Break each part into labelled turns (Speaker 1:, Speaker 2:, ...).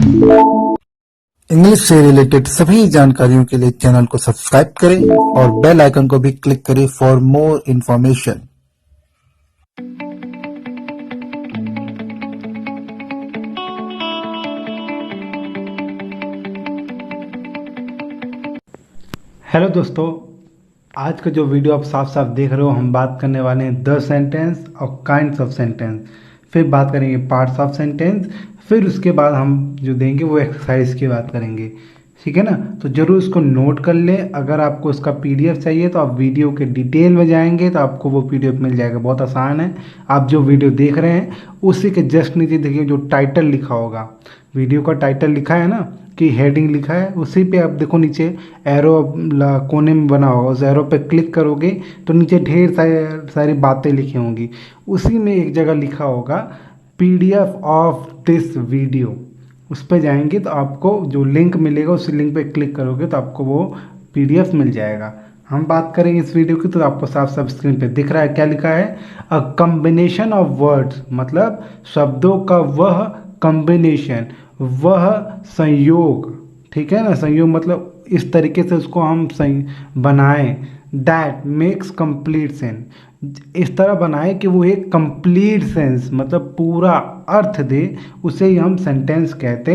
Speaker 1: English से related सभी जानकारियों के लिए चैनल को सब्सक्राइब करें और बेल आइकन को भी क्लिक करें फॉर मोर इन्फॉर्मेशन।
Speaker 2: हेलो दोस्तों, आज का जो वीडियो आप साफ साफ देख रहे हो, हम बात करने वाले हैं द सेंटेंस और काइंड्स ऑफ सेंटेंस। फिर बात करेंगे पार्ट्स ऑफ सेंटेंस। फिर उसके बाद हम जो देंगे वो एक्सरसाइज की बात करेंगे। ठीक है ना? तो ज़रूर इसको नोट कर लें। अगर आपको इसका पीडीएफ चाहिए तो आप वीडियो के डिटेल में जाएंगे तो आपको वो पीडीएफ मिल जाएगा। बहुत आसान है। आप जो वीडियो देख रहे हैं उसी के जस्ट नीचे देखिए जो टाइटल लिखा होगा, वीडियो का टाइटल लिखा है ना, कि हेडिंग लिखा है, उसी पे आप देखो नीचे एरो कोने में बना होगा। उस एरो पे क्लिक करोगे तो नीचे ढेर सारी बातें लिखी होंगी। उसी में एक जगह लिखा होगा पीडीएफ ऑफ दिस वीडियो। उस पर जाएंगे तो आपको जो लिंक मिलेगा उस लिंक पे क्लिक करोगे तो आपको वो पीडीएफ मिल जाएगा। हम बात करेंगे इस वीडियो की तो आपको साफ साफ स्क्रीन पे दिख रहा है क्या लिखा है। अ कम्बिनेशन ऑफ वर्ड्स, मतलब शब्दों का वह कम्बिनेशन, वह संयोग। ठीक है ना? संयोग मतलब इस तरीके से उसको हम बनाएं दैट मेक्स कंप्लीट सेंस। इस तरह बनाएं कि वो एक कंप्लीट सेंस मतलब पूरा अर्थ दे, उसे ही हम सेंटेंस कहते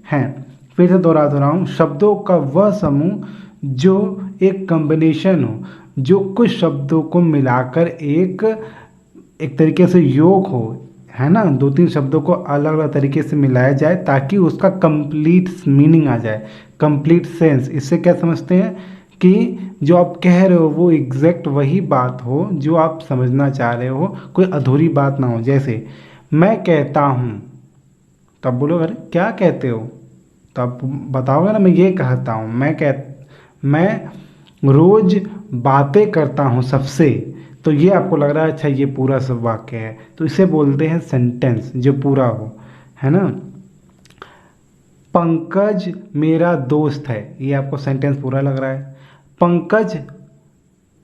Speaker 2: हैं। फिर से दोहरा रहा हूँ, शब्दों का वह समूह जो एक कॉम्बिनेशन हो, जो कुछ शब्दों को मिलाकर एक तरीके से योग हो, है ना। दो तीन शब्दों को अलग अलग तरीके से मिलाया जाए ताकि उसका कंप्लीट मीनिंग आ जाए, कंप्लीट सेंस। इससे क्या समझते हैं कि जो आप कह रहे हो वो एग्जैक्ट वही बात हो जो आप समझना चाह रहे हो, कोई अधूरी बात ना हो। जैसे मैं कहता हूँ, तब बोलोगे अरे क्या कहते हो, तब बताओगे ना मैं ये कहता हूँ। मैं रोज बातें करता हूँ सबसे, तो ये आपको लग रहा है अच्छा ये पूरा सब वाक्य है, तो इसे बोलते हैं सेंटेंस जो पूरा हो, है ना। पंकज मेरा दोस्त है, ये आपको सेंटेंस पूरा लग रहा है। पंकज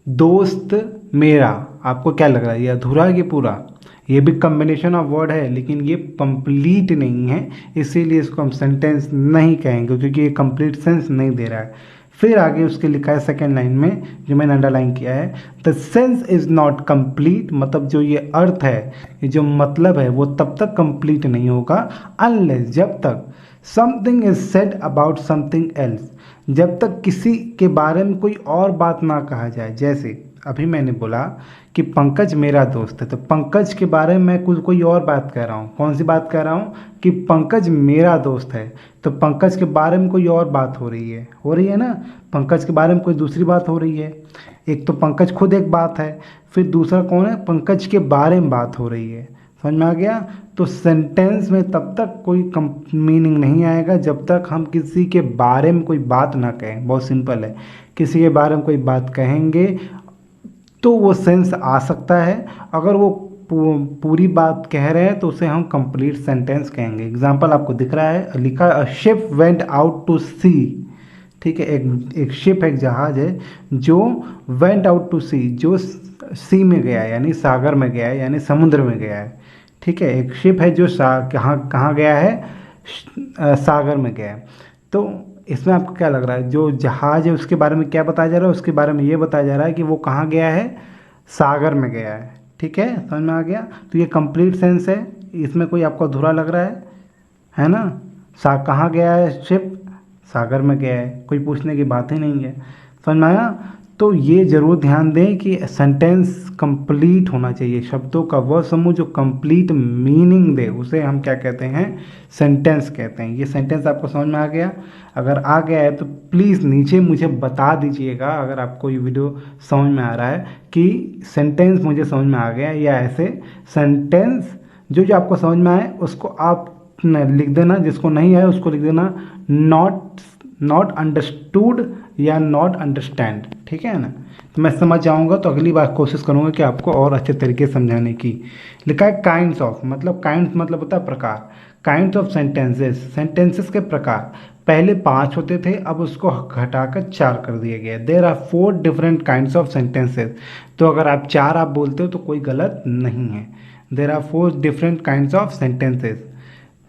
Speaker 2: दोस्त मेरा, आपको क्या लग रहा है ये अधूरा है कि पूरा? ये भी कम्बिनेशन ऑफ वर्ड है लेकिन ये कंप्लीट नहीं है, इसीलिए इसको हम सेंटेंस नहीं कहेंगे क्योंकि ये कंप्लीट सेंस नहीं दे रहा है। फिर आगे उसके लिखा है सेकेंड लाइन में जो मैंने अंडरलाइन किया है, the sense is not complete, मतलब जो ये अर्थ है, ये जो मतलब है वो तब तक कंप्लीट नहीं होगा अनलेस, जब तक something is said about something else, जब तक किसी के बारे में कोई और बात ना कहा जाए। जैसे अभी मैंने बोला कि पंकज मेरा दोस्त है, तो पंकज के बारे में मैं कोई और बात कह रहा हूँ। कौन सी बात कह रहा हूँ? कि पंकज मेरा दोस्त है, तो पंकज के बारे में कोई और बात हो रही है ना। पंकज के बारे में कोई दूसरी बात हो रही है। एक तो पंकज खुद एक बात है, फिर दूसरा कौन है? पंकज के बारे में बात हो रही है। समझ में आ गया? तो सेंटेंस में तब तक कोई मीनिंग नहीं आएगा जब तक हम किसी के बारे में कोई बात ना कहें। बहुत सिंपल है, किसी के बारे में कोई बात कहेंगे तो वो सेंस आ सकता है। अगर वो पूरी बात कह रहे हैं तो उसे हम कंप्लीट सेंटेंस कहेंगे। एग्जाम्पल आपको दिख रहा है, लिखा a ship went out to sea. ठीक है, एक शिप, एक जहाज है जो वेंट आउट टू सी, जो सी में गया है यानी सागर में गया है, यानी समुद्र में गया है। ठीक है, एक शिप है जो कहाँ कहाँ गया है? सागर में गया है। तो इसमें आपको क्या लग रहा है? जो जहाज है उसके बारे में क्या बताया जा रहा है? उसके बारे में ये बताया जा रहा है कि वो कहाँ गया है? सागर में गया है। ठीक है, समझ में आ गया? तो ये कंप्लीट सेंस है, इसमें कोई आपको अधूरा लग रहा है ना। कहाँ गया है शिप? सागर में गया है, कोई पूछने की बात ही नहीं है। समझ में आया? तो ये ज़रूर ध्यान दें कि सेंटेंस कंप्लीट होना चाहिए। शब्दों का वह समूह जो कंप्लीट मीनिंग दे उसे हम क्या कहते हैं? सेंटेंस कहते हैं। ये सेंटेंस आपको समझ में आ गया? अगर आ गया है तो प्लीज़ नीचे मुझे बता दीजिएगा, अगर आपको ये वीडियो समझ में आ रहा है कि सेंटेंस मुझे समझ में आ गया, या ऐसे सेंटेंस जो आपको समझ में आए उसको आप लिख देना, जिसको नहीं आए उसको लिख देना नॉट अंडरस्टूड या नॉट अंडरस्टैंड। ठीक है ना? तो मैं समझ जाऊंगा तो अगली बार कोशिश करूंगा कि आपको और अच्छे तरीके से समझाने की। लिखा है काइंड्स ऑफ, मतलब काइंड्स मतलब होता है प्रकार। काइंड्स ऑफ सेंटेंसेस, सेंटेंसेस के प्रकार। पहले 5 होते थे, अब उसको घटाकर 4 कर दिया गया। There are 4 different kinds of sentences. तो अगर आप 4 आप बोलते हो तो कोई गलत नहीं है। There are 4 different kinds of sentences.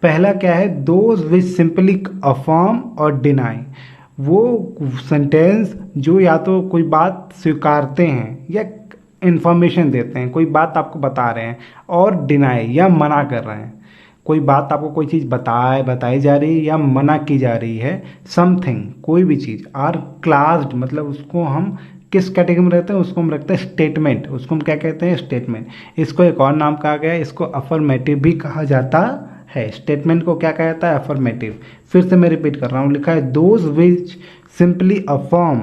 Speaker 2: पहला क्या है, those which simply affirm or deny, वो सेंटेंस जो या तो कोई बात स्वीकारते हैं या इंफॉर्मेशन देते हैं, कोई बात आपको बता रहे हैं, और डिनाई या मना कर रहे हैं, कोई बात आपको कोई चीज़ बताई जा रही है या मना की जा रही है, समथिंग कोई भी चीज़, आर क्लास्ड मतलब उसको हम किस कैटेगरी में रखते हैं, उसको हम रखते हैं स्टेटमेंट, उसको हम क्या कहते हैं, स्टेटमेंट। इसको एक और नाम कहा गया है, इसको अफर्मेटिव भी कहा जाता है। स्टेटमेंट को क्या कहा जाता है, अफर्मेटिव। फिर से मैं रिपीट कर रहा हूँ, लिखा है दोज विच सिंपली अफर्म,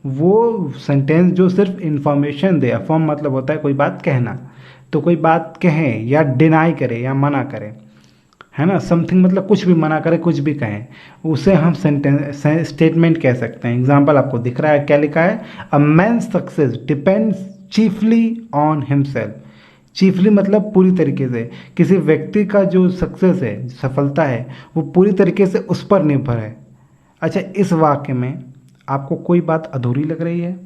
Speaker 2: वो सेंटेंस जो सिर्फ इंफॉर्मेशन दे, अफर्म मतलब होता है कोई बात कहना, तो कोई बात कहें या डिनाई करे या मना करे, है ना, समथिंग मतलब कुछ भी मना करे, कुछ भी कहें, उसे हम सेंटेंस स्टेटमेंट कह सकते हैं। एग्जाम्पल आपको दिख रहा है, क्या लिखा है, a man success depends chiefly on himself. Chiefly मतलब पूरी तरीके से, किसी व्यक्ति का जो सक्सेस है, सफलता है, वो पूरी तरीके से उस पर निर्भर है। अच्छा, इस वाक्य में आपको कोई बात अधूरी लग रही है?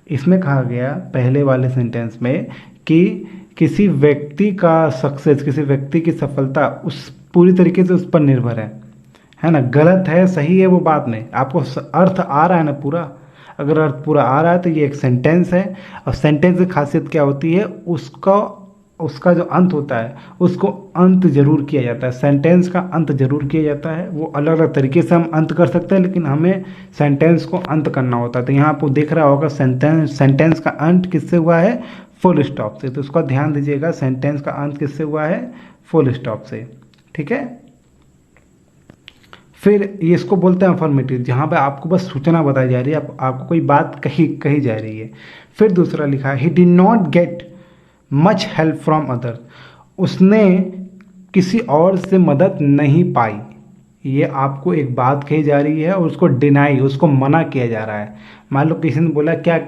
Speaker 2: इसमें कहा गया पहले वाले सेंटेंस में कि किसी व्यक्ति का सक्सेस, किसी व्यक्ति की सफलता उस पूरी तरीके से उस पर निर्भर है ना। गलत है सही है वो बात नहीं, आपको अर्थ आ रहा है ना पूरा। अगर अर्थ पूरा आ रहा है तो ये एक सेंटेंस है, और सेंटेंस की खासियत क्या होती है, उसका जो अंत होता है उसको अंत जरूर किया जाता है, सेंटेंस का अंत जरूर किया जाता है। वो अलग अलग तरीके से हम अंत कर सकते हैं, लेकिन हमें सेंटेंस को अंत करना होता है। तो यहाँ आपको दिख रहा होगा सेंटेंस का अंत किससे हुआ है, फुल स्टॉप से। तो उसका ध्यान दीजिएगा, सेंटेंस का अंत किससे हुआ है, फुल स्टॉप से। ठीक है, फिर ये इसको बोलते हैं अफर्मेटिव, जहाँ पे आपको बस सूचना बताई जा रही है, आपको कोई बात कही जा रही है। फिर दूसरा लिखा है, he did not get much help from other, उसने किसी और से मदद नहीं पाई। ये आपको एक बात कही जा रही है और उसको डिनाई, उसको मना किया जा रहा है। मान लो किसी ने बोला, क्या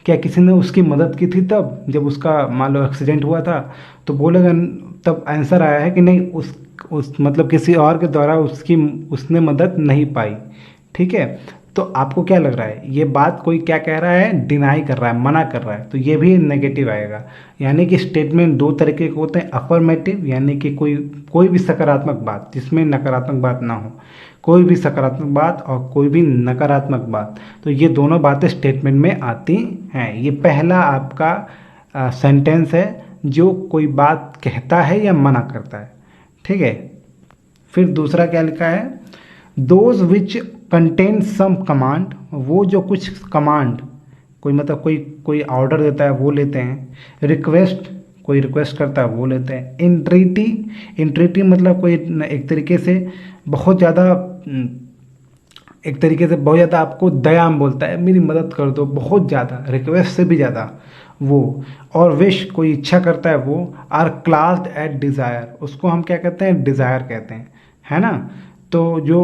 Speaker 2: क्या किसी ने उसकी मदद की थी तब जब उसका मान लो एक्सीडेंट हुआ था, तो बोलेगा, तब आंसर आया है कि नहीं, उस मतलब किसी और के द्वारा उसने मदद नहीं पाई। ठीक है, तो आपको क्या लग रहा है, ये बात कोई क्या कह रहा है, डिनाई कर रहा है, मना कर रहा है, तो ये भी नेगेटिव आएगा। यानी कि स्टेटमेंट दो तरीके के होते हैं, अफर्मेटिव यानी कि कोई भी सकारात्मक बात जिसमें नकारात्मक बात ना हो, कोई भी सकारात्मक बात और कोई भी नकारात्मक बात, तो ये दोनों बातें स्टेटमेंट में आती हैं। ये पहला आपका सेंटेंस है जो कोई बात कहता है या मना करता है। ठीक है, फिर दूसरा क्या लिखा है, those which contain some command, वो जो कुछ कमांड, कोई मतलब कोई ऑर्डर देता है वो लेते हैं। रिक्वेस्ट, कोई रिक्वेस्ट करता है वो लेते हैं। इंट्रीटी मतलब कोई एक तरीके से बहुत ज़्यादा आपको दया में बोलता है, मेरी मदद कर दो, बहुत ज़्यादा, रिक्वेस्ट से भी ज़्यादा वो। और विश, कोई इच्छा करता है वो। आर क्लास्ड एट डिज़ायर, उसको हम क्या कहते हैं, डिज़ायर कहते हैं, है ना। तो जो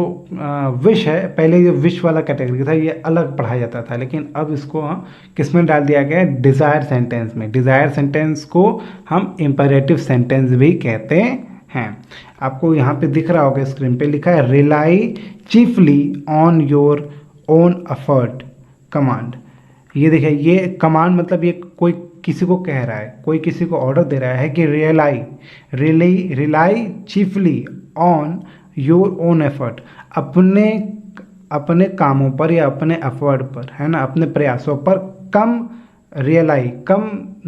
Speaker 2: विश है, पहले ये विश वाला कैटेगरी था, ये अलग पढ़ाया जाता था, लेकिन अब इसको हम किस में डाल दिया गया है, डिज़ायर सेंटेंस में। डिज़ायर सेंटेंस को हम इम्पेरेटिव सेंटेंस भी कहते हैं। आपको यहाँ पे दिख रहा होगा, स्क्रीन पे लिखा है, rely chiefly on your own effort command. ये देखिए, ये कमांड मतलब ये कोई किसी को कह रहा है, कोई किसी को ऑर्डर दे रहा है कि rely chiefly on your own effort, अपने कामों पर या अपने एफर्ट पर, है ना, अपने प्रयासों पर कम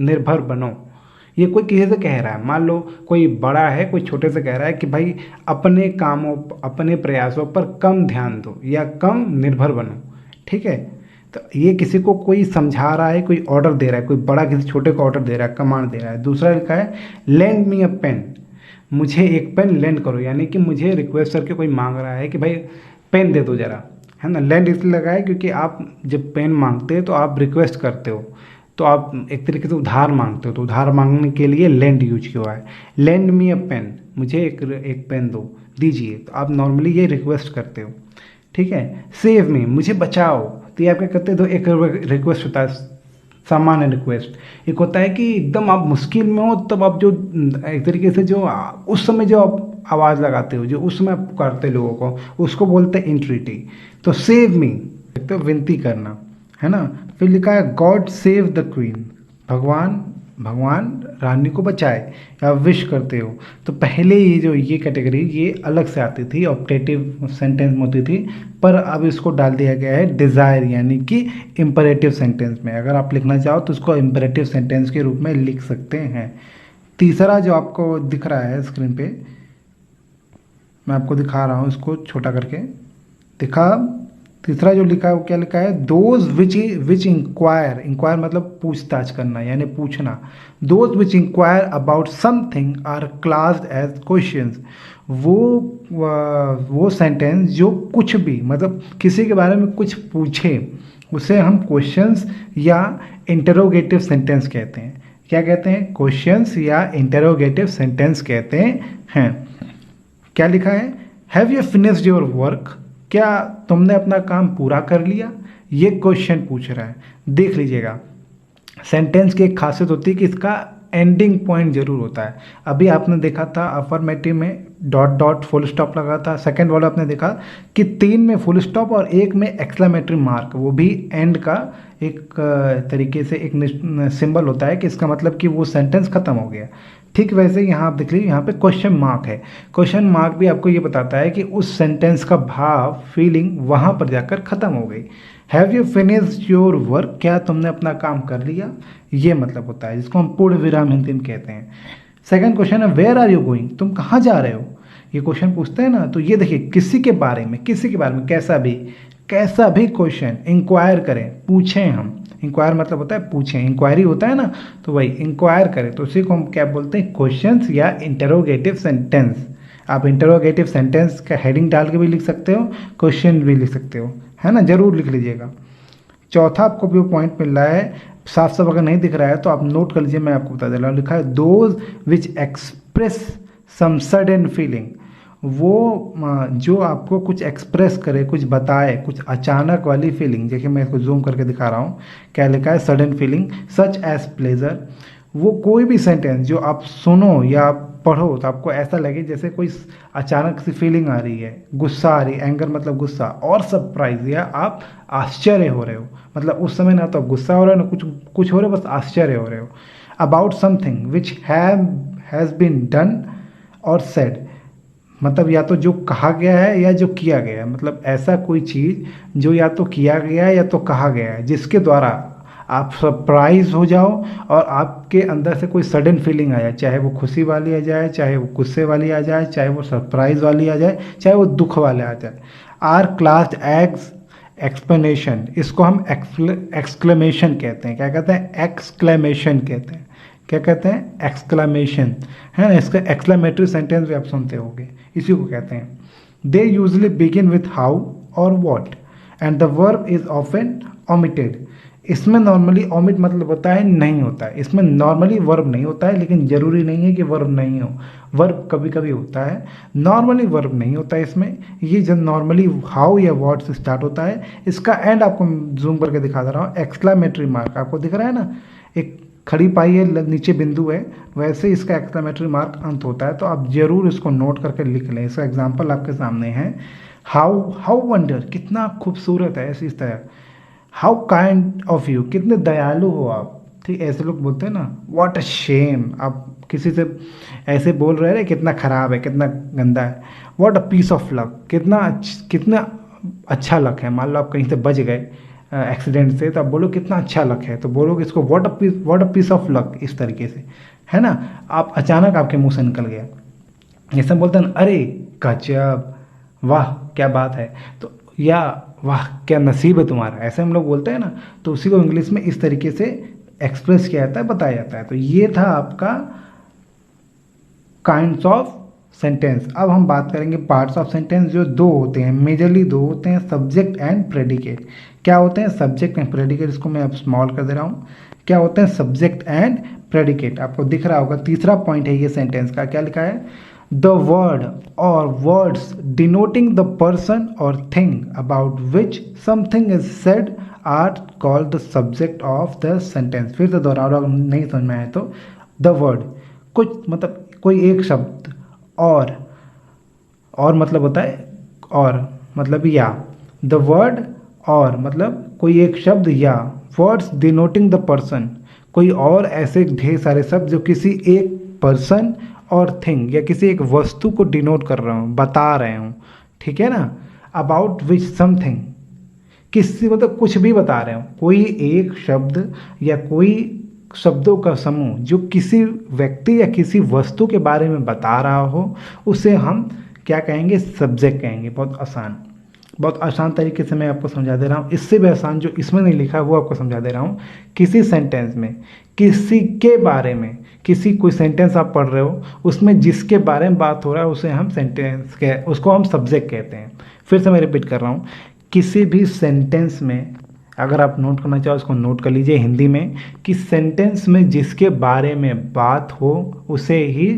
Speaker 2: निर्भर बनो। ये कोई किसी से कह रहा है, मान लो कोई बड़ा है, कोई छोटे से कह रहा है कि भाई अपने कामों, अपने प्रयासों पर कम ध्यान दो या कम निर्भर बनो। ठीक है, तो ये किसी को कोई समझा रहा है, कोई ऑर्डर दे रहा है, कोई बड़ा किसी छोटे को ऑर्डर दे रहा है, कमांड दे रहा है। दूसरा लिखा है, लेंड मी अ पेन, मुझे एक पेन लेंड करो, यानी कि मुझे रिक्वेस्ट करके कोई मांग रहा है कि भाई पेन दे दो जरा, है ना। लेंड इसलिए लगा है क्योंकि आप जब पेन मांगते हो तो आप रिक्वेस्ट करते हो, तो आप एक तरीके से उधार मांगते हो, तो उधार मांगने के लिए लेंड यूज किया हुआ है। लेंड मी अ पेन, मुझे एक पेन दो, दीजिए, तो आप नॉर्मली ये रिक्वेस्ट करते हो। ठीक है, सेव मी, मुझे बचाओ, तो ये आप क्या करते हो, तो एक रिक्वेस्ट होता है, सामान्य रिक्वेस्ट। एक होता है कि एकदम आप मुश्किल में हो, तब आप जो एक तरीके से जो उस समय जो आप आवाज़ लगाते हो, जो उस समय आप पुकारते लोगों को, उसको बोलते हैं इंट्रीटी। तो सेव मी, तो विनती करना, है ना। फिर लिखा है, गॉड सेव द क्वीन, भगवान भगवान रानी को बचाए या विश करते हो, तो पहले ये जो ये कैटेगरी ये अलग से आती थी, ऑप्टेटिव सेंटेंस में होती थी, पर अब इसको डाल दिया गया है डिज़ायर यानी कि इम्परेटिव सेंटेंस में। अगर आप लिखना चाहो तो उसको इम्परेटिव सेंटेंस के रूप में लिख सकते हैं। तीसरा जो आपको दिख रहा है स्क्रीन पे, मैं आपको दिखा रहा हूँ इसको छोटा करके, दिखा। तीसरा जो लिखा है वो क्या लिखा है, दोज विच इंक्वायर, इंक्वायर मतलब पूछताछ करना यानी पूछना। Those which inquire about something are classed as questions. वो सेंटेंस जो कुछ भी मतलब किसी के बारे में कुछ पूछे उसे हम क्वेश्चंस या इंटरोगेटिव सेंटेंस कहते हैं। क्या कहते हैं, क्वेश्चंस या इंटरोगेटिव सेंटेंस कहते हैं। क्या लिखा है, have you finished your work, क्या तुमने अपना काम पूरा कर लिया, ये क्वेश्चन पूछ रहा है। देख लीजिएगा, सेंटेंस की एक खासियत होती है कि इसका एंडिंग पॉइंट जरूर होता है। अभी आपने देखा था अफर्मेटिव में डॉट डॉट फुल स्टॉप लगा था, सेकंड वाला आपने देखा कि 3 में फुल स्टॉप और 1 में एक्सक्लेमेटरी मार्क, वो भी एंड का एक तरीके से एक सिंबल होता है कि इसका मतलब कि वो सेंटेंस खत्म हो गया। ठीक वैसे यहाँ आप देख लीजिए, यहाँ पे क्वेश्चन मार्क है। क्वेश्चन मार्क भी आपको ये बताता है कि उस सेंटेंस का भाव, फीलिंग वहाँ पर जाकर ख़त्म हो गई। Have you finished your work, क्या तुमने अपना काम कर लिया, ये मतलब होता है, जिसको हम पूर्ण विराम हिंदी में कहते हैं। सेकंड क्वेश्चन है वेयर आर यू गोइंग, तुम कहाँ जा रहे हो, ये क्वेश्चन पूछते हैं ना। तो ये देखिए किसी के बारे में कैसा भी क्वेश्चन इंक्वायर करें, पूछें हम, इंक्वायर मतलब होता है पूछें, इंक्वायरी होता है ना, तो वही इंक्वायर करें, तो उसी को हम क्या बोलते हैं, क्वेश्चंस या इंटरोगेटिव सेंटेंस। आप इंटरोगेटिव सेंटेंस का हेडिंग डाल के भी लिख सकते हो, क्वेश्चन भी लिख सकते हो, है ना, जरूर लिख लीजिएगा। चौथा आपको भी पॉइंट मिल रहा है, साफ साफ अगर नहीं दिख रहा है तो आप नोट कर लीजिए, मैं आपको बता दे रहा हूँ। लिखा है those which express some sudden feeling, वो जो आपको कुछ एक्सप्रेस करे, कुछ बताए, कुछ अचानक वाली फीलिंग। देखिए मैं इसको जूम करके दिखा रहा हूँ, क्या लिखा है, sudden feeling such as pleasure. वो कोई भी सेंटेंस जो आप सुनो या आप पढ़ो तो आपको ऐसा लगे जैसे कोई अचानक सी फीलिंग आ रही है, गुस्सा आ रही है, एंगर मतलब गुस्सा, और सरप्राइज या आप आश्चर्य हो रहे हो, मतलब उस समय ना तो गुस्सा हो रहा है ना कुछ हो रहा है, बस आश्चर्य हो रहे हो। About something which has been done or said, मतलब या तो जो कहा गया है या जो किया गया है, मतलब ऐसा कोई चीज़ जो या तो किया गया है या तो कहा गया है, जिसके द्वारा आप सरप्राइज हो जाओ और आपके अंदर से कोई सडन फीलिंग आ जाए, चाहे वो खुशी वाली आ जाए, चाहे वो गुस्से वाली आ जाए, चाहे वो सरप्राइज वाली आ जाए, चाहे वो दुख वाले आ जाए। आर क्लास्ड एग्स एक्सप्लेनेशन, इसको हम एक्सक्लेमेशन कहते हैं। क्या कहते हैं, एक्सक्लेमेशन कहते हैं। क्या कहते हैं, एक्सक्लेमेशन, है ना। इसका एक्सक्लेमेटरी सेंटेंस भी आप सुनते होंगे, इसी को कहते हैं। They usually begin with how or what and the verb is often omitted. इसमें नॉर्मली ओमिट मतलब होता है नहीं होता है, इसमें नॉर्मली वर्ब नहीं होता है, लेकिन जरूरी नहीं है कि वर्ब नहीं हो, वर्ब कभी कभी होता है, नॉर्मली वर्ब नहीं होता है इसमें। ये जब नॉर्मली हाउ या वॉट से स्टार्ट होता है, इसका एंड आपको जूम करके दिखा दे रहा हूँ, एक्सक्लेमेटरी मार्क आपको दिख रहा है ना, एक खड़ी पाई है, नीचे बिंदु है, वैसे इसका एक्सक्लेमेटरी मार्क अंत होता है। तो आप जरूर इसको नोट करके लिख लें। इसका एग्जाम्पल आपके सामने है, हाउ वंडर, कितना खूबसूरत है, ऐसी इस तरह। हाउ काइंड ऑफ यू, कितने दयालु हो आप, ठीक, ऐसे लोग बोलते हैं ना। व्हाट अ शेम, आप किसी से ऐसे बोल रहे हैं कितना खराब है, कितना गंदा है। What a piece of luck, कितना अच्छा लक है। मान लो आप कहीं से बच गए एक्सीडेंट से, तो आप बोलो कितना अच्छा लक है, तो बोलोगे इसको what a piece of luck, इस तरीके से, है ना। आप अचानक आपके मुंह से निकल गया, ऐसा बोलते हैं अरे गजब, वाह क्या बात है, तो या वाह क्या नसीब है तुम्हारा, ऐसे हम लोग बोलते हैं ना। तो उसी को इंग्लिश में इस तरीके से एक्सप्रेस किया जाता है, बताया जाता है। तो ये था आपका काइंड्स ऑफ सेंटेंस। अब हम बात करेंगे पार्ट्स ऑफ सेंटेंस, जो दो होते हैं, मेजरली दो होते हैं, सब्जेक्ट एंड प्रेडिकेट। क्या होते हैं सब्जेक्ट एंड प्रेडिकेट, इसको मैं अब स्मॉल कर दे रहा हूँ। क्या होते हैं सब्जेक्ट एंड प्रेडिकेट, आपको दिख रहा होगा, तीसरा पॉइंट है ये सेंटेंस का। क्या लिखा है, the word or words denoting the person or thing about which something is said are called the subject of the sentence. फिर से दोहरा रहा हूं, नहीं समझ में आए तो, द वर्ड कुछ मतलब कोई एक शब्द, और मतलब होता है और मतलब या, द वर्ड और मतलब कोई एक शब्द, या वर्ड्स डिनोटिंग द पर्सन, कोई और ऐसे ढेर सारे शब्द जो किसी एक पर्सन और थिंग या किसी एक वस्तु को डिनोट कर रहा हूँ, बता रहे हूँ, ठीक है ना। अबाउट विच समथिंग, किसी मतलब कुछ भी बता रहे हो, कोई एक शब्द या कोई शब्दों का समूह जो किसी व्यक्ति या किसी वस्तु के बारे में बता रहा हो, उसे हम क्या कहेंगे, सब्जेक्ट कहेंगे। बहुत आसान तरीके से मैं आपको समझा दे रहा हूँ। इससे भी आसान जो इसमें नहीं लिखा है वो आपको समझा दे रहा हूँ। किसी सेंटेंस में किसी के बारे में, कोई सेंटेंस आप पढ़ रहे हो, उसमें जिसके बारे में बात हो रहा है उसे हम उसको हम सब्जेक्ट कहते हैं। फिर से मैं रिपीट कर रहा हूँ, किसी भी सेंटेंस में, अगर आप नोट करना चाहो उसको नोट कर लीजिए हिंदी में, कि सेंटेंस में जिसके बारे में बात हो उसे ही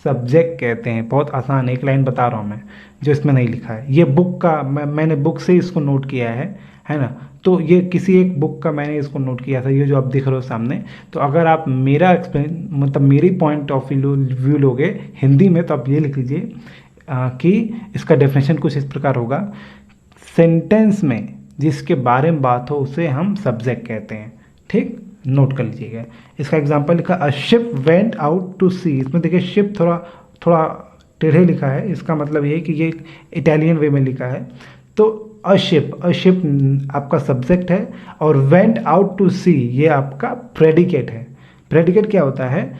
Speaker 2: सब्जेक्ट कहते हैं। बहुत आसान, एक लाइन बता रहा हूँ मैं जो इसमें नहीं लिखा है। ये बुक का मैंने बुक से इसको नोट किया है ना। तो ये किसी एक बुक का मैंने इसको नोट किया था, ये जो आप दिख रहे हो सामने। तो अगर आप मेरा एक्सप्लेन मतलब मेरी पॉइंट ऑफ व्यू लोगे हिंदी में, तो आप ये लिख लीजिए कि इसका डेफिनेशन कुछ इस प्रकार होगा, सेंटेंस में जिसके बारे में बात हो उसे हम सब्जेक्ट कहते हैं। ठीक, नोट कर लीजिएगा। इसका एग्जांपल लिखा, a ship went out to sea. इसमें देखिए शिप थोड़ा टेढ़े लिखा है, इसका मतलब ये है कि ये इटालियन वे में लिखा है। तो अ शिप आपका सब्जेक्ट है और वेंट आउट टू सी ये आपका प्रेडिकेट है। प्रेडिकेट क्या होता है,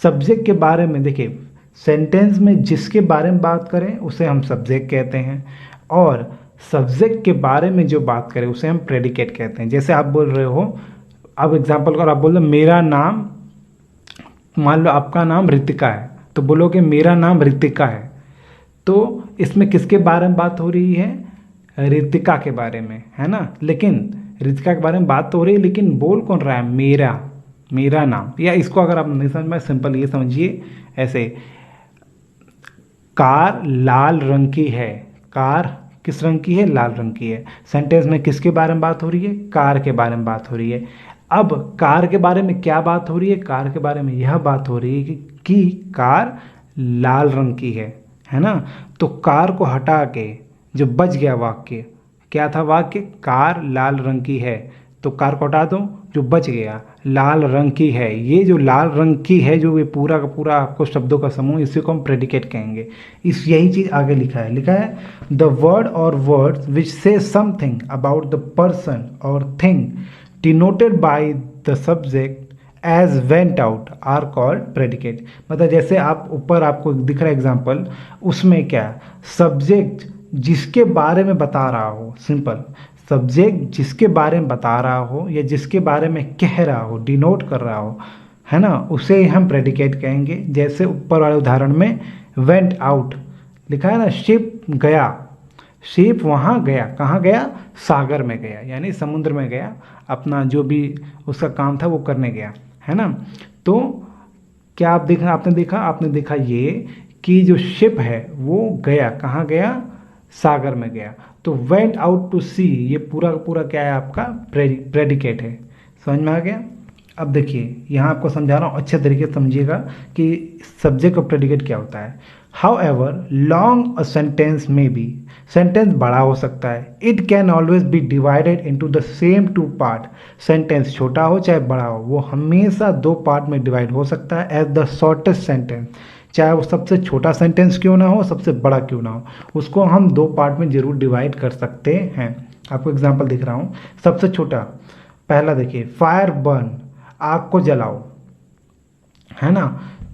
Speaker 2: सब्जेक्ट के बारे में, देखिए सेंटेंस में जिसके बारे में बात करें उसे हम सब्जेक्ट कहते हैं, और सब्जेक्ट के बारे में जो बात करें उसे हम प्रेडिकेट कहते हैं। जैसे आप बोल रहे हो, अब एग्जांपल को आप बोल रहे हो मेरा नाम, मान लो आपका नाम रितिका है, तो बोलोगे मेरा नाम रितिका है। तो इसमें किसके बारे में बात हो रही है, रितिका के बारे में, है ना। लेकिन रितिका के बारे में बात तो हो रही है, लेकिन बोल कौन रहा है, मेरा नाम। या इसको अगर आप नहीं समझ में, सिंपल ये समझिए ऐसे, कार लाल रंग की है। कार किस रंग की है, लाल रंग की है। सेंटेंस में किसके बारे में बात हो रही है, कार के बारे में बात हो रही है। अब कार के बारे में क्या बात हो रही है, कार के बारे में यह बात हो रही है कि कार लाल रंग की है ना। तो कार को हटा के जो बच गया वाक्य, क्या था वाक्य, कार लाल रंग की है। तो कार को हटा दो, जो बच गया लाल रंग की है। ये जो लाल रंग की है, जो ये पूरा का पूरा आपको शब्दों का समूह, इसी को हम प्रेडिकेट कहेंगे। यही चीज़ आगे लिखा है the word or words which say something about the person or thing denoted by the subject as went out are called predicate. मतलब जैसे आप ऊपर आपको दिख रहा है एग्जाम्पल, उसमें क्या, सब्जेक्ट जिसके बारे में बता रहा हो, सिंपल सब्जेक्ट जिसके बारे में बता रहा हो या जिसके बारे में कह रहा हो, डिनोट कर रहा हो, है ना, उसे हम प्रेडिकेट कहेंगे। जैसे ऊपर वाले उदाहरण में वेंट आउट लिखा है ना, शिप गया, शिप वहाँ गया, कहाँ गया, सागर में गया, यानी समुद्र में गया, अपना जो भी उसका काम था वो करने गया, है ना। तो क्या आपने देखा ये कि जो शिप है वो गया, कहाँ गया, सागर में गया। तो वेंट आउट टू सी ये पूरा का पूरा क्या है, आपका प्रेडिकेट है। समझ में आ गया। अब देखिए यहाँ आपको समझा रहा हूँ, अच्छे तरीके से समझिएगा कि सब्जेक्ट और प्रेडिकेट क्या होता है। However long a sentence may be, sentence बड़ा हो सकता है। It can always be divided into the same two part, sentence छोटा हो चाहे बड़ा हो, वो हमेशा दो पार्ट में डिवाइड हो सकता है एज द शॉर्टेस्ट सेंटेंस। चाहे वो सबसे छोटा सेंटेंस क्यों ना हो, सबसे बड़ा क्यों ना हो, उसको हम दो पार्ट में जरूर डिवाइड कर सकते हैं। आपको एग्जांपल दिख रहा हूँ, सबसे छोटा पहला देखिए, फायर बर्न, आग को जलाओ, है ना।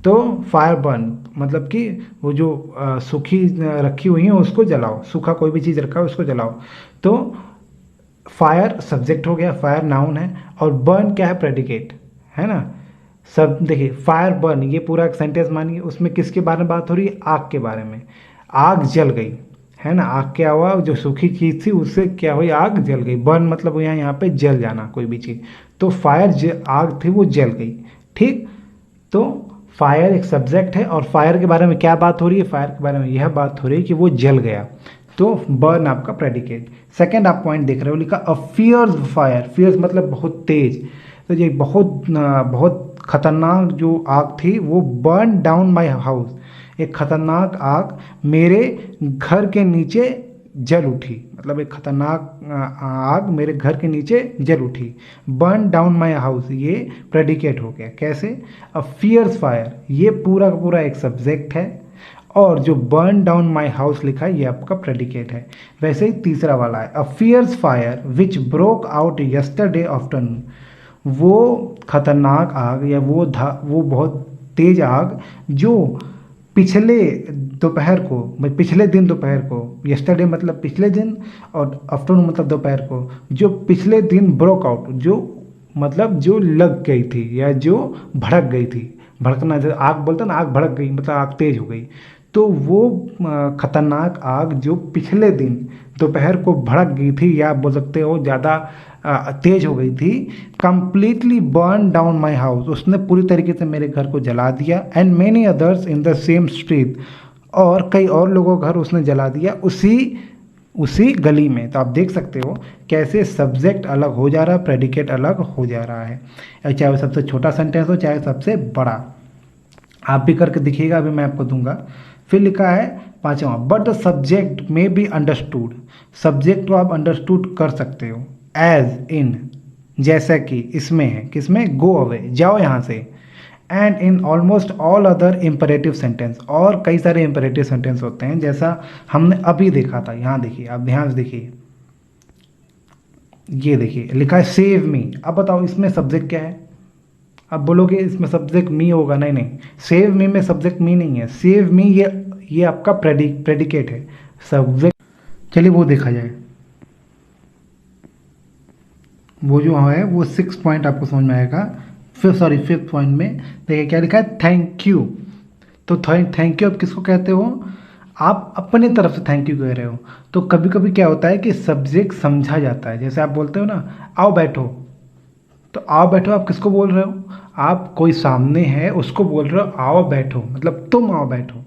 Speaker 2: तो फायर बर्न मतलब कि वो जो सूखी रखी हुई है उसको जलाओ, सूखा कोई भी चीज़ रखा है उसको जलाओ। तो फायर सब्जेक्ट हो गया, फायर नाउन है, और बर्न क्या है, प्रेडिकेट, है ना। सब देखिए फायर बर्न ये पूरा एक सेंटेंस मानिए, उसमें किसके बारे में बात हो रही है, आग के बारे में। आग जल गई, है ना, आग क्या हुआ, जो सूखी चीज़ थी उससे क्या हुई, आग जल गई। बर्न मतलब यहाँ पे जल जाना कोई भी चीज़। तो फायर आग थी वो जल गई, ठीक। तो फायर एक सब्जेक्ट है, और फायर के बारे में क्या बात हो रही है, फायर के बारे में यह बात हो रही है कि वो जल गया। तो बर्न आपका प्रेडिकेट। सेकंड आप पॉइंट देख रहे हो, लिखा अ फियर्स फायर, फियर्स मतलब बहुत तेज। तो ये बहुत खतरनाक जो आग थी वो बर्न डाउन माई हाउस, एक खतरनाक आग मेरे घर के नीचे जल उठी, मतलब एक खतरनाक आग मेरे घर के नीचे जल उठी। बर्न डाउन माई हाउस, ये प्रेडिकेट हो गया। कैसे? अ फियर्स फायर, ये पूरा का पूरा एक सब्जेक्ट है, और जो बर्न डाउन माई हाउस लिखा है ये आपका प्रेडिकेट है। वैसे ही तीसरा वाला है, a fierce fire which broke out yesterday afternoon, वो खतरनाक आग या वो बहुत तेज आग जो पिछले दोपहर को, पिछले दिन दोपहर को, यस्टरडे मतलब पिछले दिन और आफ्टरनून मतलब दोपहर को, जो पिछले दिन ब्रोक आउट, जो मतलब जो लग गई थी या जो भड़क गई थी। भड़कना, जैसे आग बोलते हैं ना, आग भड़क गई मतलब आग तेज हो गई। तो वो खतरनाक आग जो पिछले दिन दोपहर को भड़क गई थी, या आप बोल सकते हो ज़्यादा तेज हो गई थी, completely burn down my house, उसने पूरी तरीके से मेरे घर को जला दिया। And many others in the same street, और कई और लोगों का घर उसने जला दिया उसी उसी गली में। तो आप देख सकते हो कैसे सब्जेक्ट अलग हो जा रहा है, प्रेडिकेट अलग हो जा रहा है, चाहे वो सबसे छोटा सेंटेंस हो चाहे सबसे बड़ा। आप भी करके दिखिएगा, अभी मैं आपको दूंगा। फिर लिखा है पांचवा, बट द सब्जेक्ट में बी अंडरस्टूड, सब्जेक्ट को आप अंडरस्टूड कर सकते हो। एज इन, जैसा कि इसमें है, किसमें? गो अवे, जाओ यहाँ से। And in almost all other imperative sentence, और कई सारे इम्परेटिव सेंटेंस होते हैं, जैसा हमने अभी देखा था। यहाँ देखिए, आप ध्यान से देखिए, ये देखिए लिखा है सेव मी। अब बताओ इसमें सब्जेक्ट क्या है? अब बोलोगे इसमें सब्जेक्ट मी होगा, नहीं नहीं, सेव मी में सब्जेक्ट मी नहीं है। सेव मी ये आपका प्रेडिकेट है, सब्जेक्ट। चलिए वो देखा जाए, वो जो है वो 6 पॉइंट आपको समझ में आएगा। फिफ्थ पॉइंट में देखिए क्या लिखा है, थैंक यू। तो थैंक यू आप किसको कहते हो? आप अपने तरफ से थैंक यू कह रहे हो। तो कभी कभी क्या होता है कि सब्जेक्ट समझा जाता है, जैसे आप बोलते हो ना, आओ बैठो, तो आओ बैठो आप किसको बोल रहे हो? आप कोई सामने है उसको बोल रहे हो आओ बैठो, मतलब तुम आओ बैठो,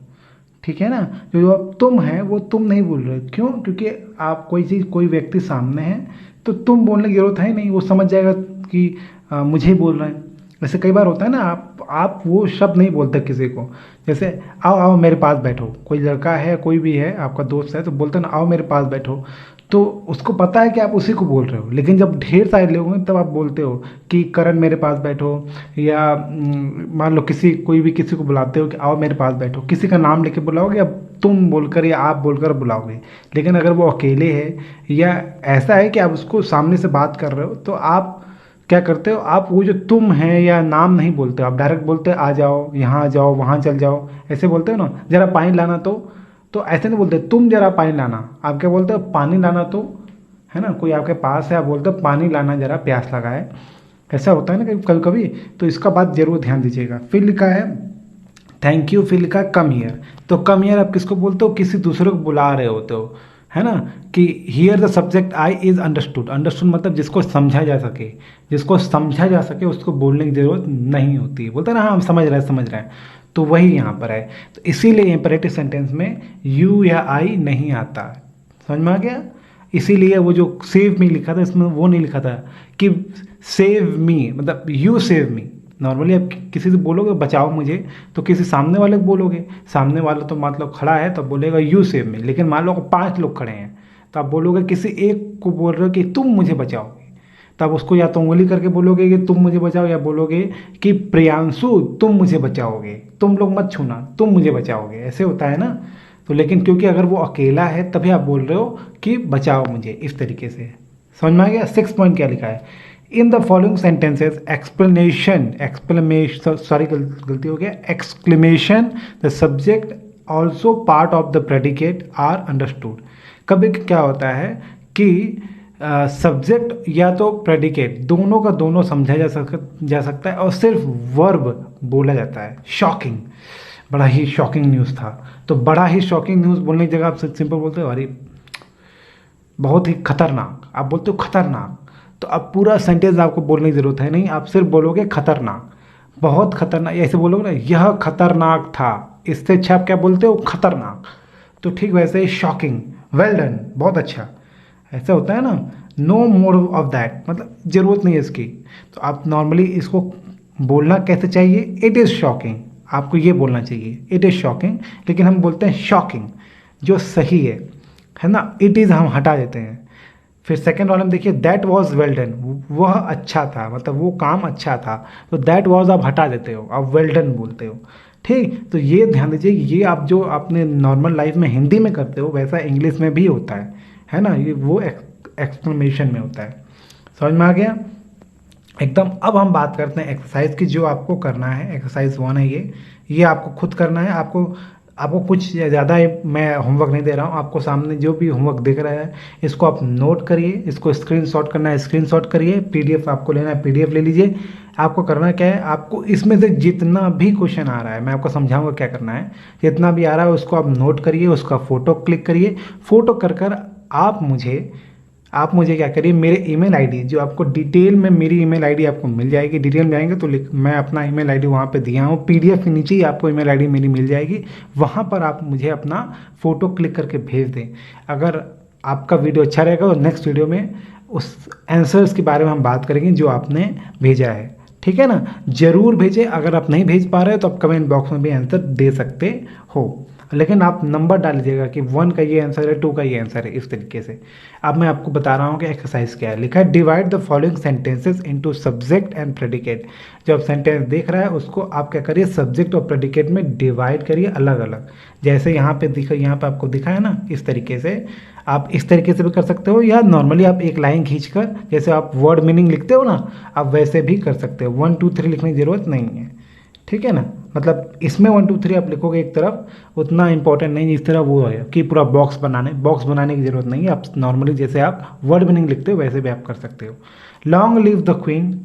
Speaker 2: ठीक है ना। जो अब तुम है वो तुम नहीं बोल रहे हो, क्यों? क्योंकि आप कोई चीज़, कोई व्यक्ति सामने है तो तुम बोलने की जरूरत है नहीं, वो समझ जाएगा कि मुझे ही बोल रहे हैं। वैसे कई बार होता है ना, आप वो शब्द नहीं बोलते किसी को, जैसे आओ आओ मेरे पास बैठो, कोई लड़का है कोई भी है आपका दोस्त है तो बोलते ना आओ मेरे पास बैठो, तो उसको पता है कि आप उसी को बोल रहे हो। लेकिन जब ढेर सारे लोग होंगे तब आप बोलते हो कि करण मेरे पास बैठो, या मान लो कोई भी किसी को बुलाते हो कि आओ मेरे पास बैठो, किसी का नाम लेके बुलाओगे, अब तुम बोलकर या आप बोलकर बुलाओगे। लेकिन अगर वो अकेले है या ऐसा है कि आप उसको सामने से बात कर रहे हो, तो आप क्या करते हो, आप वो जो तुम है या नाम नहीं बोलते हो, आप डायरेक्ट बोलते हो आ जाओ, यहाँ आ जाओ, वहाँ चल जाओ, ऐसे बोलते हो ना। जरा पानी लाना, तो ऐसे नहीं बोलते तुम जरा पानी लाना, आप क्या बोलते हो, पानी लाना। तो है ना, कोई आपके पास है, आप बोलते हो पानी लाना जरा, प्यास लगा है। ऐसा होता है ना कभी कभी, तो इसका बात जरूर ध्यान दीजिएगा। फिर लिखा है थैंक यू, फिर लिखा है कम हियर। तो कम हियर आप किसको बोलते हो? किसी दूसरे को बुला रहे होते हो, है ना, कि here the subject I is understood. Understood मतलब जिसको समझा जा सके, जिसको समझा जा सके उसको बोलने की जरूरत नहीं होती। बोलते हैं ना, हाँ हम समझ रहे हैं, तो वही यहाँ पर है। तो इसीलिए इंपरेटिव सेंटेंस में यू या आई नहीं आता। समझ में आ गया? इसीलिए वो जो सेव मी लिखा था इसमें वो नहीं लिखा था कि सेव मी, मतलब यू सेव मी। नॉर्मली आप किसी से बोलोगे बचाओ मुझे, तो किसी सामने वाले को बोलोगे, सामने वाला तो मतलब खड़ा है तो बोलेगा यू सेव मी। लेकिन मान लो 5 लोग खड़े हैं तो आप बोलोगे, किसी एक को बोल रहे हो कि तुम मुझे बचाओगे, तब उसको या तो उंगली करके बोलोगे कि तुम मुझे बचाओ, या बोलोगे कि प्रियांशु तुम मुझे बचाओगे, तुम लोग मत छूना, तुम मुझे बचाओगे, ऐसे होता है ना। तो लेकिन क्योंकि अगर वो अकेला है तभी आप बोल रहे हो कि बचाओ मुझे, इस तरीके से। समझ में आ गया? 6 पॉइंट क्या लिखा है, in the following sentences explanation sorry गलती हो गया, exclamation the subject also part of the predicate are understood. कभी क्या होता है कि सब्जेक्ट या तो प्रेडिकेट दोनों का दोनों समझा जा सकता है, और सिर्फ वर्ब बोला जाता है। शॉकिंग, बड़ा ही शॉकिंग न्यूज़ था। तो बड़ा ही शॉकिंग न्यूज़ बोलने की जगह आप सिंपल बोलते हो अरे बहुत ही खतरनाक, आप बोलते हो खतरनाक। तो अब पूरा सेंटेंस आपको बोलने की ज़रूरत है नहीं, आप सिर्फ बोलोगे खतरनाक, बहुत खतरनाक, ऐसे बोलोगे ना, यह खतरनाक था। इससे अच्छा आप क्या बोलते हो? खतरनाक। तो ठीक वैसे ही शॉकिंग, वेल डन, बहुत अच्छा, ऐसा होता है ना। नो मोर ऑफ दैट, मतलब ज़रूरत नहीं है इसकी। तो आप नॉर्मली इसको बोलना कैसे चाहिए? इट इज़ शॉकिंग, आपको ये बोलना चाहिए इट इज़ शॉकिंग। लेकिन हम बोलते हैं शॉकिंग, जो सही है। है ना, इट इज़ हम हटा देते हैं। फिर सेकेंड वाले में देखिए दैट वॉज वेल डन, वह अच्छा था, मतलब वो काम अच्छा था, तो दैट वॉज आप हटा देते हो, आप वेल डन बोलते हो। ठीक, तो ये ध्यान दीजिए, ये आप जो अपने नॉर्मल लाइफ में हिंदी में करते हो वैसा इंग्लिश में भी होता है ना, ये वो एक्सक्लेमेशन में होता है। समझ में आ गया एकदम। अब हम बात करते हैं एक्सरसाइज की, जो आपको करना है। एक्सरसाइज 1 है ये आपको खुद करना है। आपको कुछ ज़्यादा मैं होमवर्क नहीं दे रहा हूँ, आपको सामने जो भी होमवर्क दिख रहा है इसको आप नोट करिए, इसको स्क्रीनशॉट करना है स्क्रीनशॉट करिए, पीडीएफ आपको लेना है पीडीएफ ले लीजिए। आपको करना क्या है, आपको इसमें से जितना भी क्वेश्चन आ रहा है मैं आपको समझाऊंगा क्या करना है। जितना भी आ रहा है उसको आप नोट करिए, उसका फ़ोटो क्लिक करिए। फ़ोटो कर आप मुझे क्या करिए, मेरे ईमेल आईडी जो आपको डिटेल में, मेरी ईमेल आईडी आपको मिल जाएगी, डिटेल में जाएंगे तो मैं अपना ईमेल आईडी वहाँ पे दिया हूँ, पीडीएफ के नीचे ही आपको ईमेल आईडी मेरी मिल जाएगी। वहाँ पर आप मुझे अपना फ़ोटो क्लिक करके भेज दें। अगर आपका वीडियो अच्छा रहेगा तो नेक्स्ट वीडियो में उस आंसर्स के बारे में हम बात करेंगे जो आपने भेजा है। ठीक है ना, ज़रूर भेजें। अगर आप नहीं भेज पा रहे हो तो आप कमेंट बॉक्स में भी आंसर दे सकते हो, लेकिन आप नंबर डाल दीजिएगा कि 1 का ये आंसर है, 2 का ये आंसर है, इस तरीके से। अब मैं आपको बता रहा हूँ कि एक्सरसाइज क्या है। लिखा है divide the following sentences into subject and predicate. जो आप सेंटेंस देख रहा है उसको आप क्या करिए, सब्जेक्ट और प्रेडिकेट में डिवाइड करिए अलग अलग। जैसे यहाँ पे आपको दिखा है ना, इस तरीके से आप इस तरीके से भी कर सकते हो, या नॉर्मली आप एक लाइन खींचकर जैसे आप वर्ड मीनिंग लिखते हो ना, आप वैसे भी कर सकते हो। 1 2 3 लिखने की ज़रूरत नहीं है। ठीक है ना, मतलब इसमें 1 2 3 आप लिखोगे एक तरफ, उतना इंपॉर्टेंट नहीं जिस तरह वो है कि पूरा बॉक्स बनाने की ज़रूरत नहीं है। आप नॉर्मली जैसे आप वर्ड मीनिंग लिखते हो वैसे भी आप कर सकते हो। लॉन्ग लिव द क्वीन,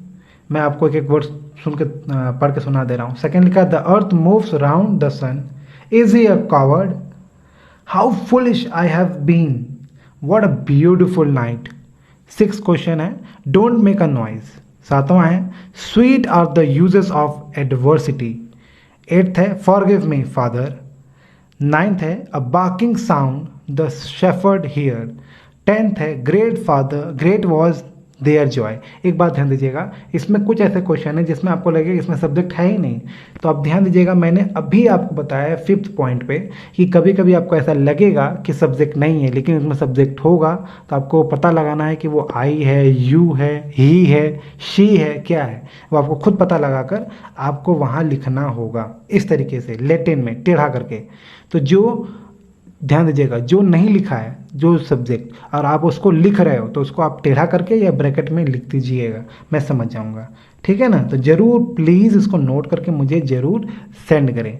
Speaker 2: मैं आपको एक एक वर्ड सुन के पढ़ के सुना दे रहा हूँ। सेकेंड लिखा the earth moves round the sun, is he a coward, how foolish I have been, what a beautiful night. 6 question है, डोंट मेक अ नॉइज। 7वां है sweet are the uses of adversity. 8th है forgive me father. 9th है a barking sound the shepherd hear. 10th है great was there Joy. एक बात ध्यान दीजिएगा, इसमें कुछ ऐसे क्वेश्चन है जिसमें आपको लगेगा इसमें सब्जेक्ट है ही नहीं, तो आप ध्यान दीजिएगा, मैंने अभी आपको बताया 5th पॉइंट पे कि कभी कभी आपको ऐसा लगेगा कि सब्जेक्ट नहीं है लेकिन उसमें सब्जेक्ट होगा, तो आपको पता लगाना है कि वो आई है, यू है, ही है, शी है, क्या है, वो आपको खुद पता लगाकर आपको वहाँ लिखना होगा इस तरीके से लैटिन में टेढ़ा करके। तो जो ध्यान दीजिएगा, जो नहीं लिखा है जो सब्जेक्ट और आप उसको लिख रहे हो तो उसको आप टेढ़ा करके या ब्रैकेट में लिख दीजिएगा, मैं समझ जाऊंगा। ठीक है ना, तो ज़रूर प्लीज़ इसको नोट करके मुझे ज़रूर सेंड करें।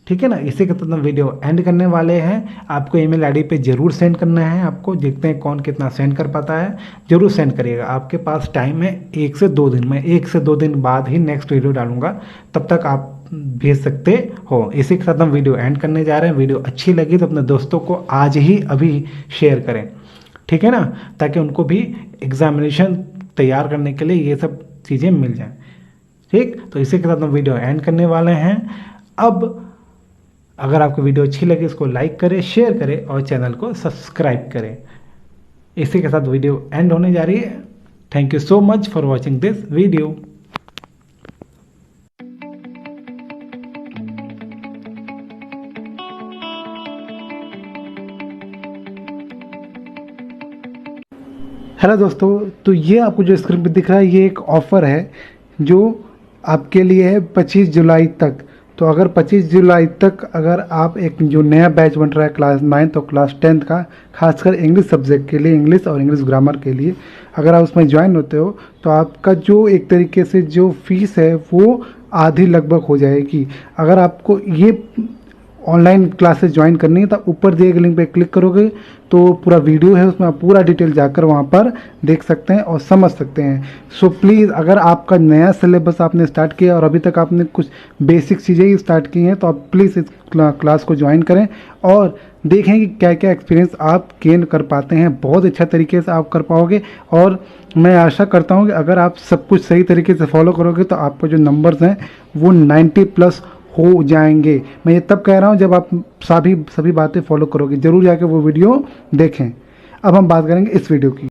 Speaker 2: ठीक है ना, इसी के साथ हम वीडियो एंड करने वाले हैं। आपको ईमेल आईडी पे ज़रूर सेंड करना है, आपको देखते हैं कौन कितना सेंड कर पाता है। ज़रूर सेंड करिएगा, आपके पास टाइम है 1 से 2 दिन में, 1 से 2 दिन बाद ही नेक्स्ट वीडियो डालूंगा, तब तक आप भेज सकते हो। इसी के साथ हम वीडियो एंड करने जा रहे हैं। वीडियो अच्छी लगी तो अपने दोस्तों को आज ही अभी शेयर करें, ठीक है ना, ताकि उनको भी एग्जामिनेशन तैयार करने के लिए ये सब चीज़ें मिल जाएं। ठीक, तो इसी के साथ हम वीडियो एंड करने वाले हैं। अब अगर आपको वीडियो अच्छी लगी इसको लाइक करें, शेयर करें और चैनल को सब्सक्राइब करें। इसी के साथ वीडियो एंड होने जा रही है। Thank you so much for watching this video. Hello दोस्तों, तो ये आपको जो स्क्रीन पे दिख रहा है ये एक ऑफ़र है जो आपके लिए है 25 जुलाई तक। तो अगर 25 जुलाई तक अगर आप एक जो नया बैच बन रहा है क्लास 9th और क्लास 10th का, खासकर इंग्लिश सब्जेक्ट के लिए, इंग्लिश और इंग्लिश ग्रामर के लिए, अगर आप उसमें ज्वाइन होते हो तो आपका जो एक तरीके से जो फीस है वो आधी लगभग हो जाएगी। अगर आपको ये ऑनलाइन क्लासेस ज्वाइन करनी है तो ऊपर दिए गए लिंक पे क्लिक करोगे तो पूरा वीडियो है, उसमें आप पूरा डिटेल जाकर वहाँ पर देख सकते हैं और समझ सकते हैं। सो प्लीज़, अगर आपका नया सिलेबस आपने स्टार्ट किया और अभी तक आपने कुछ बेसिक चीज़ें ही स्टार्ट की हैं तो आप प्लीज़ इस क्लास को ज्वाइन करें और देखें कि क्या क्या एक्सपीरियंस आप गेन कर पाते हैं। बहुत अच्छा तरीके से आप कर पाओगे और मैं आशा करता हूँ कि अगर आप सब कुछ सही तरीके से फॉलो करोगे तो आपको जो नंबर्स हैं वो 90+ हो जाएंगे। मैं ये तब कह रहा हूँ जब आप सभी बातें फॉलो करोगे। ज़रूर जाके वो वीडियो देखें। अब हम बात करेंगे इस वीडियो की।